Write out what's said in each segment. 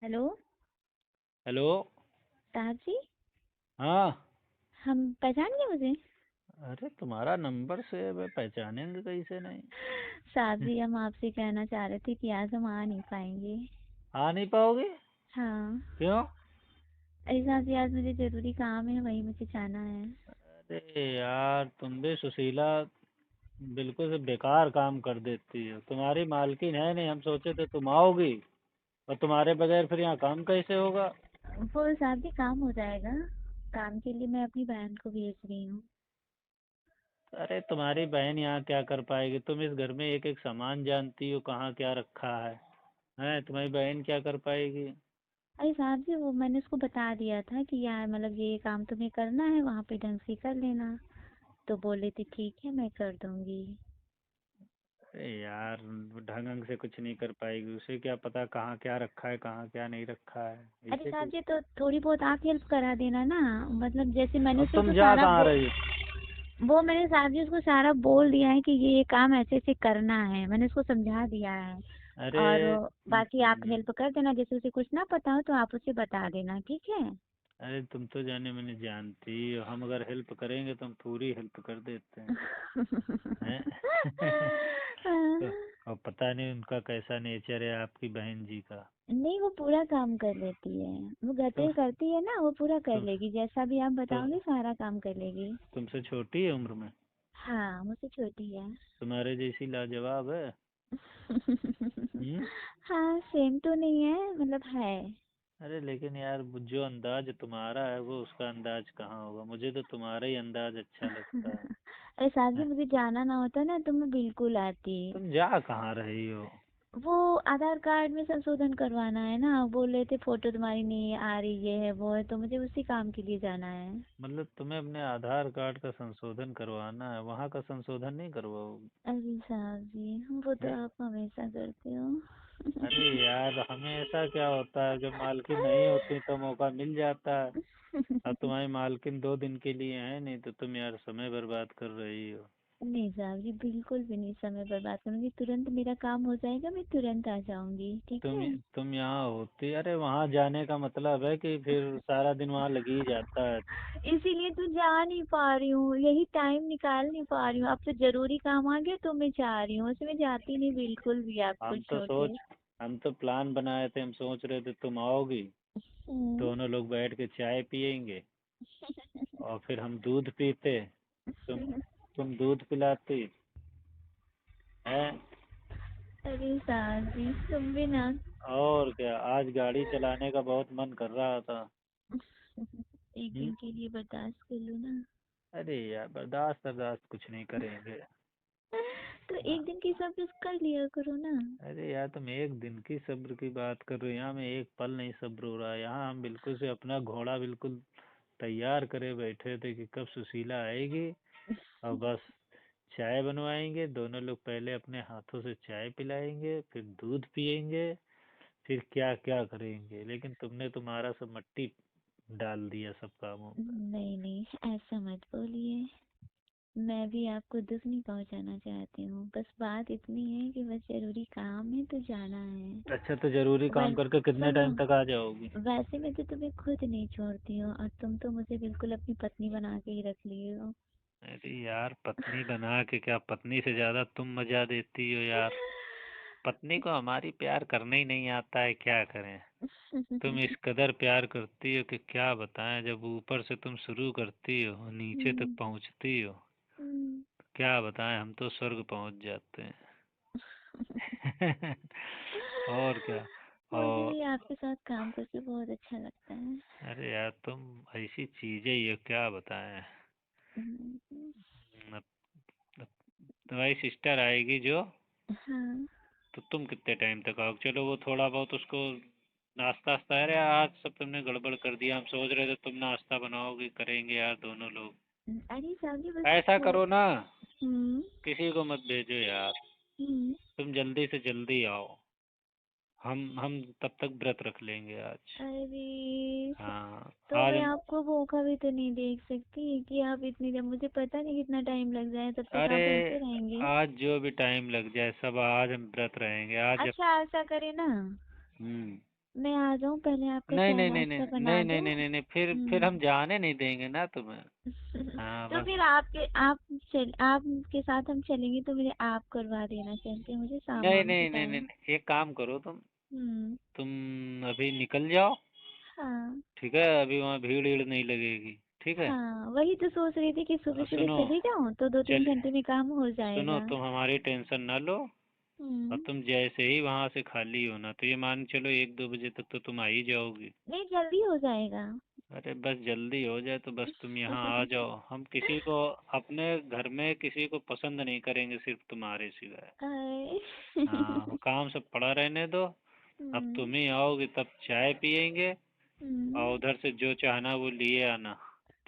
Hello. Hello. साहब जी। हाँ। हम पहचान गए मुझे। अरे तुम्हारा नंबर से मैं पहचानेंगे कैसे नहीं। साहब जी, हम आपसे कहना चाह रहे थे कि आज हम आ नहीं पाएंगे। आ नहीं पाओगे? हाँ। क्यों? अरे साहब जी, आज मुझे ज़रूरी काम है, वहीं मुझे जाना है। अरे यार तुम भी सुशीला बिल्कुल से बेकार काम कर देती हो। तुम्हारी मालकिन है नहीं, हम सोचे थे तुम आओगी। और तुम्हारे बगैर फिर यहाँ काम कैसे होगा? वो साहब जी, काम हो जाएगा। काम के लिए मैं अपनी बहन को भेज रही हूँ। अरे तुम्हारी बहन यहाँ क्या कर पाएगी? तुम इस घर में एक एक सामान जानती हो कहाँ क्या रखा है। हैं, तुम्हारी बहन क्या कर पाएगी? अरे साहब जी, वो मैंने उसको बता दिया था कि यार मतलब ये काम तुम्हें करना है, वहाँ पे ढंग से कर लेना। तो बोले थे ठीक है, मैं कर दूंगी। अरे यार ढंग ढंग से कुछ नहीं कर पाएगी। उसे क्या पता कहाँ क्या रखा है कहाँ क्या नहीं रखा है। अरे ऐसे साहब कैसे? जी, तो थोड़ी बहुत आप हेल्प करा देना ना। मतलब जैसे मैंने अब उसे तुम तो जा सारा कहाँ रही? वो मैंने साहब जी उसको सारा बोल दिया है कि ये काम ऐसे ऐसे करना है, मैंने उसको समझा दिया है। अरे और बाकी आप हम्म, हेल्प कर देना, जैसे उसे कुछ ना पता हो तो आप उसे बता देना, ठीक है। अरे तुम तो जाने मैंने जानती हो, हम अगर हेल्प करेंगे तो हम पूरी हेल्प कर देते हैं। हैं? तो अब पता नहीं उनका कैसा नेचर है आपकी बहन जी का। नहीं, वो पूरा काम कर लेती है। वो घर तो पे करती है ना, वो पूरा कर तो, लेगी, जैसा भी आप तो बताओगे सारा काम कर लेगी। तुमसे छोटी है उम्र में? हाँ, मुझसे छोटी है। तुम्हारे जैसी लाजवाब है। हम्म। हाँ, सेम तो नहीं है, मतलब है। अरे लेकिन यार वो जो अंदाज तुम्हारा है वो उसका अंदाज कहाँ होगा? मुझे तो तुम्हारा ही अंदाज अच्छा लगता अरे साहब जी, है। मुझे जाना ना होता ना तो मैं बिल्कुल आती। तुम जा कहाँ रही हो? वो आधार कार्ड में संशोधन करवाना है ना, बोल रहे थे फोटो तुम्हारी नहीं आ रही, ये है वो है, तो मुझे उसी काम के लिए जाना है। मतलब तुम्हें अपने आधार कार्ड का संशोधन करवाना है, वहाँ का संशोधन नहीं करवाओगी? अरे साहब जी, वो तो हैं? आप हमेशा करते हो। अरे यार हमेशा क्या होता है, जब मालकिन नहीं होती तो मौका मिल जाता है। अब तुम्हारी मालकिन 2 दिन के लिए है नहीं तो तुम यार समय बर्बाद कर रही हो। नहीं साहब जी, बिल्कुल भी नहीं समय बर्बाद करूंगी, तुरंत मेरा काम हो जाएगा, मैं तुरंत आ जाऊंगी, ठीक तुम है। तुम यहाँ होती, अरे वहाँ जाने का मतलब है कि फिर सारा दिन वहाँ लग ही जाता है। इसीलिए तो जा नहीं पा रही हूँ, यही टाइम निकाल नहीं पा रही हूँ। अब तो जरूरी काम आ गया तो मैं जा रही हूँ, उसमें जाती नहीं बिल्कुल भी, आप हम कुछ तो छोड़ के। सोच हम तो प्लान बनाए थे, हम सोच रहे थे तुम आओगी, हम्म। दोनों लोग बैठ के चाय पियेंगे और फिर हम दूध पीते। तुम तुम दूध पिलाती है। अरे साहब जी, तुम भी ना। और क्या, आज गाड़ी चलाने का बहुत मन कर रहा था। एक हम्म। दिन के लिए बर्दाश्त कर लो ना। अरे यार बर्दाश्त बर्दाश्त कुछ नहीं करेंगे। तो हाँ। एक दिन की सब्र कर लिया करो ना। अरे यार तुम एक दिन की सब्र की बात कर रहे हो, यहाँ में एक पल नहीं सब्र हो रहा है। यहाँ हम बिल्कुल से अपना घोड़ा बिल्कुल तैयार करे बैठे थे कि कब सुशीला आएगी और बस चाय बनवाएंगे, दोनों लोग पहले अपने हाथों से चाय पिलाएंगे, फिर दूध पियेंगे, फिर क्या क्या करेंगे। लेकिन तुमने तुम्हारा सब मट्टी डाल दिया सब कामों में। नहीं नहीं, ऐसा मत बोलिए। मैं भी आपको दुख नहीं पहुंचाना चाहती हूँ, बस बात इतनी है कि बस जरूरी काम है तो जाना है। अच्छा तो जरूरी काम वैस करके कितने सुनो, टाइम तक आ जाओगी? वैसे मैं तो तुम्हें खुद नहीं छोड़ती हूँ, और तुम तो मुझे बिल्कुल अपनी पत्नी बना के ही रख लिए हो। अरे यार पत्नी बना के क्या, पत्नी से ज्यादा तुम मजा देती हो यार। पत्नी को हमारी प्यार करने ही नहीं आता है, क्या करें। तुम इस कदर प्यार करती हो कि क्या बताएं। जब ऊपर से तुम शुरू करती हो नीचे तक हम्म, पहुंचती हो, हम्म। क्या बताएं, हम तो स्वर्ग पहुंच जाते हैं। और क्या। मुझे और भी आपके साथ काम करके बहुत अच्छा लगता है। अरे यार तुम ऐसी चीजें ही हो, क्या बताएं। हम्म। अब तुम्हारी सिस्टर आएगी जो, हाँ। तो तुम कितने टाइम तक आओगे? चलो वो थोड़ा बहुत उसको नाश्ता वास्ता, अरे आज सब तुमने गड़बड़ कर दिया। हम सोच रहे थे तुम नाश्ता बनाओगे, करेंगे यार दोनों लोग। अरे साहब जी, बस ऐसा थोड़ा। करो ना, हम्म। किसी को मत भेजो यार, हम्म। तुम जल्दी से जल्दी आओ। हम तब तक व्रत रख लेंगे आज। अरे हाँ। तो आज मैं आपको मौका भी तो नहीं देख सकती कि आप इतनी देर, मुझे पता नहीं कितना टाइम लग जाए, तब तक अरे आप भूखे रहेंगे। आज जो भी टाइम लग जाए सब, आज हम व्रत रहेंगे आज जब। अच्छा, ऐसा करें ना, हम्म। मैं आ जाऊं, पहले आपका नहीं चाय नहीं नहीं नहीं नाश्ता बना नहीं नहीं दूं? नहीं नहीं नहीं, फिर हम हम्म। जाने नहीं देंगे ना तुम्हें। हाँ तो बस। फिर आपके साथ हम चलेंगे तो मुझे आप करवा देना, चलते मुझे नहीं सामान नहीं नहीं नहीं बताएं। नहीं, एक काम करो तुम हम्म। तुम अभी निकल जाओ। हाँ। ठीक है, अभी वहाँ भीड़ भीड़ नहीं लगेगी। ठीक है। हाँ, वही तो सोच रही थी कि सुबह सुबह सुनो, चली जाऊं तो दो तीन चल, घंटे में काम हो सुनो, जाएगा। तुम हमारी टेंशन ना लो। और हम्म। तुम जैसे ही वहाँ से खाली होना तो ये मान चलो 1-2 बजे तक तो तुम आ ही जाओगी। नहीं, जल्दी हो जाएगा। अरे बस जल्दी हो जाए तो बस तुम यहाँ आ जाओ, हम किसी को अपने घर में किसी को पसंद नहीं करेंगे सिर्फ तुम्हारे सिवाय। अरे। हाँ, वो काम सब पड़ा रहने दो। अब हम्म। तुम ही आओगी तब चाय पियेंगे। और हम्म। उधर से जो चाहना वो लिए आना।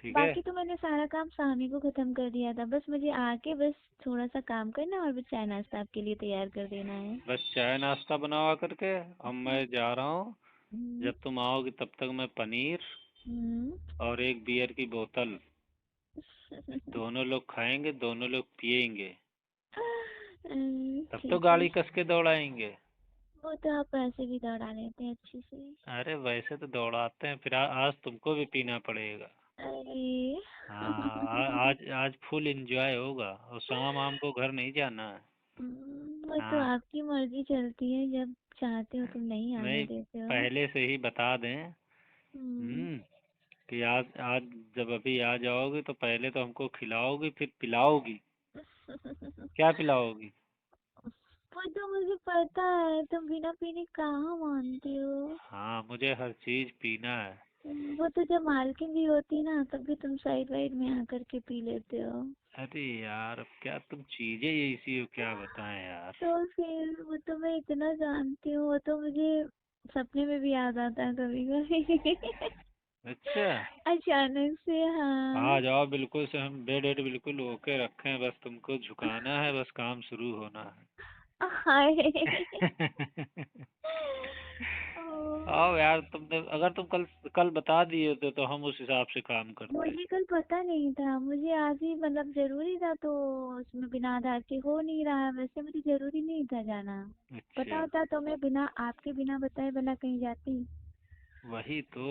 ठीक है। बाकी तो मैंने सारा काम शाम को खत्म कर दिया था, बस मुझे आके बस थोड़ा सा काम करना और बस चाय नाश्ता आपके लिए तैयार कर देना है। बस चाय नाश्ता बनवा करके अब मैं जा रहा हूँ। हम्म। जब तुम आओगी तब तक मैं पनीर हम्म। और एक बियर की बोतल, दोनों लोग खाएंगे, दोनों लोग पिएंगे। तब तो ठीक है। गाड़ी कस के दौड़ाएंगे। वो तो आप ऐसे भी दौड़ा लेते हैं अच्छे से। अरे वैसे तो दौड़ाते हैं, फिर आज तुमको भी पीना पड़ेगा। अरे। हाँ, आज आज फुल एंजॉय होगा और शाम आम को घर नहीं जाना है। वो तो हाँ। आपकी मर्जी चलती है, जब चाहते हो तुम नहीं आने नहीं, देते हो। पहले से ही बता दें। हम्म। हम्म। कि आज आज जब अभी आ जाओगी तो पहले तो हमको खिलाओगी फिर पिलाओगी। क्या पिलाओगी? वो तो मुझे पता है, तुम बिना पीने कहाँ मानती हो। हाँ, मुझे हर चीज पीना है। वो तो जब मालकिन भी होती ना तब भी तुम साइड वाइड में आकर के पी लेते हो। अरे यार, अब क्या तुम चीजें ऐसी हो, क्या बताएं यार। तो फिर वो तो मैं इतना जानती हूँ, वो तो मुझे सपने में भी याद आता है कभी कभी। अच्छा। अचानक से, आ हाँ। जाओ, बिल्कुल से हम बेड वेड बिल्कुल ओके रखे हैं, बस तुमको झुकाना है, बस काम शुरू होना हाय। है। ओ, आओ यार, तुमने अगर तुम कल कल बता दिए होते तो हम उस हिसाब से काम करते। मुझे कल पता नहीं था, मुझे आज ही मतलब जरूरी था, तो उसमें बिना आधार के हो नहीं रहा, वैसे मुझे जरूरी नहीं था जाना। पता अच्छा। होता तो मैं बिना आपके बिना बताए भला कहीं जाती। वही तो।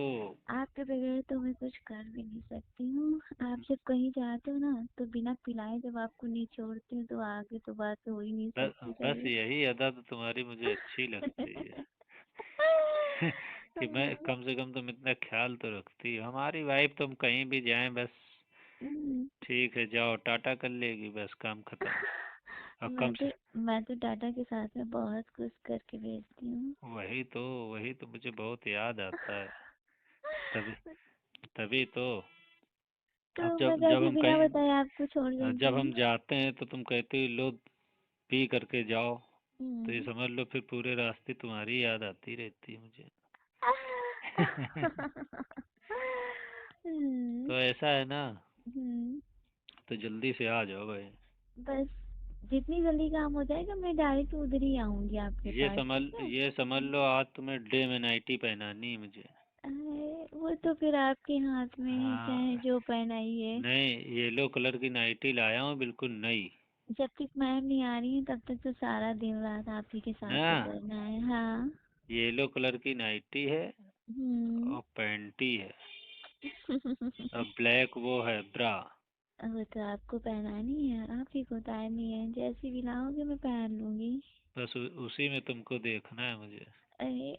आपके बगैर तो मैं कुछ कर भी नहीं सकती हूँ। आप जब कहीं जाते हो ना तो बिना पिलाए जब आपको नहीं छोड़ते हो तो आगे तो बात हो ही नहीं बस सकती बस कभी। यही अदा तो तुम्हारी मुझे अच्छी लगती है। कि मैं कम से कम तुम इतना ख्याल तो रखती हो हमारी वाइफ, तुम कहीं भी जाएं बस हम्म। ठीक है जाओ टाटा कर लेगी, बस काम खत्म। और मैं तो मैं तो टाटा के साथ में बहुत कुछ करके भेजती हूँ। वही तो, वही तो मुझे बहुत याद आता है। तभी तभी तो। तो अब मैं जब जब कैसे हम बिना बताए आपको छोड़ कहीं जब दूंगी? हम जाते हैं तो तुम कहती हो लो पी करके जाओ। तो ये हम्म। समझ लो फिर पूरे रास्ते तुम्हारी याद आती रहती है मुझे। हम्म। तो ऐसा है ना, हम्म। तो जल्दी से आ जाओ भाई। बस जितनी जल्दी काम हो जाएगा मैं डायरेक्ट उधर ही आऊंगी आपके पास, ठीक है। ये समझ लो आज तुम्हें डे में नाइटी पहनानी है मुझे। अरे वो तो फिर आपके हाथ में है, चाहे हाँ। जो पहनाइए। नहीं, येलो कलर की नाइटी लाया हूँ बिल्कुल नई। जब तक मैम नहीं आ रही है तब तक तो सारा दिन रात आप ही के साथ ना, गुजरना है, हाँ। येलो कलर की नाइटी है हम्म। और पैंटी है और ब्लैक वो है ब्रा। वो तो आपको पहनानी है, आप ही को उतारनी है, जैसी भी लाओगे मैं पहन लूंगी। बस उसी में तुमको देखना है मुझे। अरे।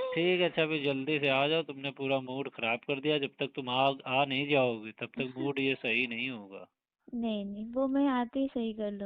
ठीक है, अच्छा अभी जल्दी से आ जाओ, तुमने पूरा मूड खराब कर दिया। जब तक तुम आ नहीं जाओगी तब तक मूड ये सही नहीं होगा। नहीं नहीं, वो मैं आते ही सही कर लूंगी।